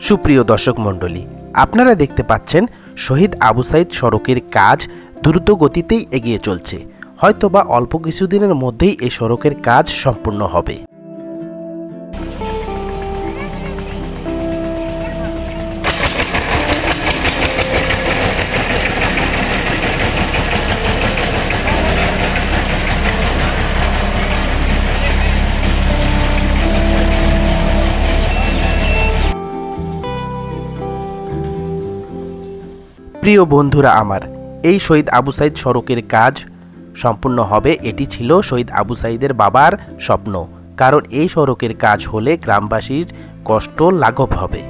সুপ্রিয় দর্শক মণ্ডলী, আপনারা দেখতে পাচ্ছেন শহীদ আবু সাইদ সড়কের কাজ দ্রুত গতিতেই এগিয়ে চলছে। হয়তোবা অল্প কিছুদিনের মধ্যেই এই সড়কের কাজ সম্পূর্ণ হবে। প্রিয় বন্ধুরা আমার, এই শহীদ আবু সাইদ সড়কের কাজ সম্পূর্ণ হবে, এটি ছিল শহীদ আবু সাইদের বাবার স্বপ্ন। কারণ এই সড়কের কাজ হলে গ্রামবাসীর কষ্ট লাঘব হবে।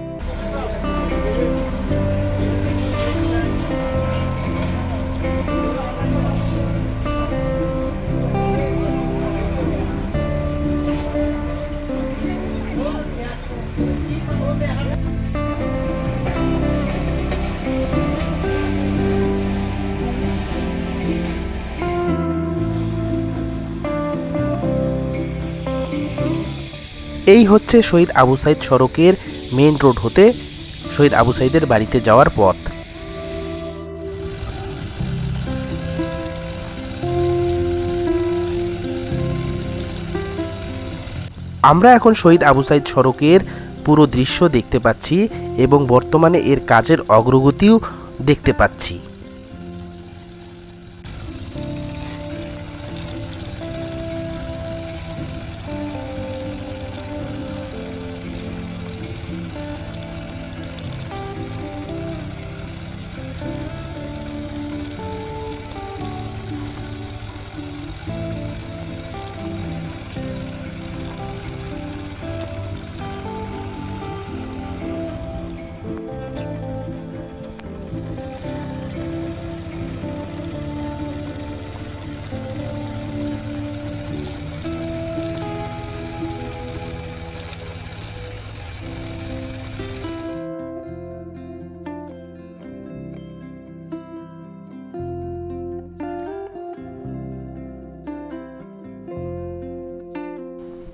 এই হচ্ছে শহীদ আবু সাইদ সড়কের মেইন রোড হতে শহীদ আবু সাইদের বাড়িতে যাওয়ার পথ। আমরা এখন শহীদ আবু সাইদ সড়কের পুরো দৃশ্য দেখতে পাচ্ছি এবং বর্তমানে এর কাজের অগ্রগতিও দেখতে পাচ্ছি।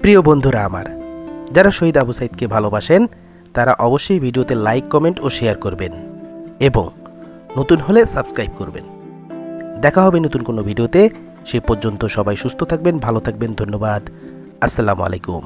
প্রিয় বন্ধুরা আমার, যারা শহীদ আবু সাইদকে ভালোবাসেন তারা অবশ্যই ভিডিওতে লাইক, কমেন্ট ও শেয়ার করবেন এবং নতুন হলে সাবস্ক্রাইব করবেন। দেখা হবে নতুন কোনো ভিডিওতে। সে পর্যন্ত সবাই সুস্থ থাকবেন, ভালো থাকবেন। ধন্যবাদ। আসসালামু আলাইকুম।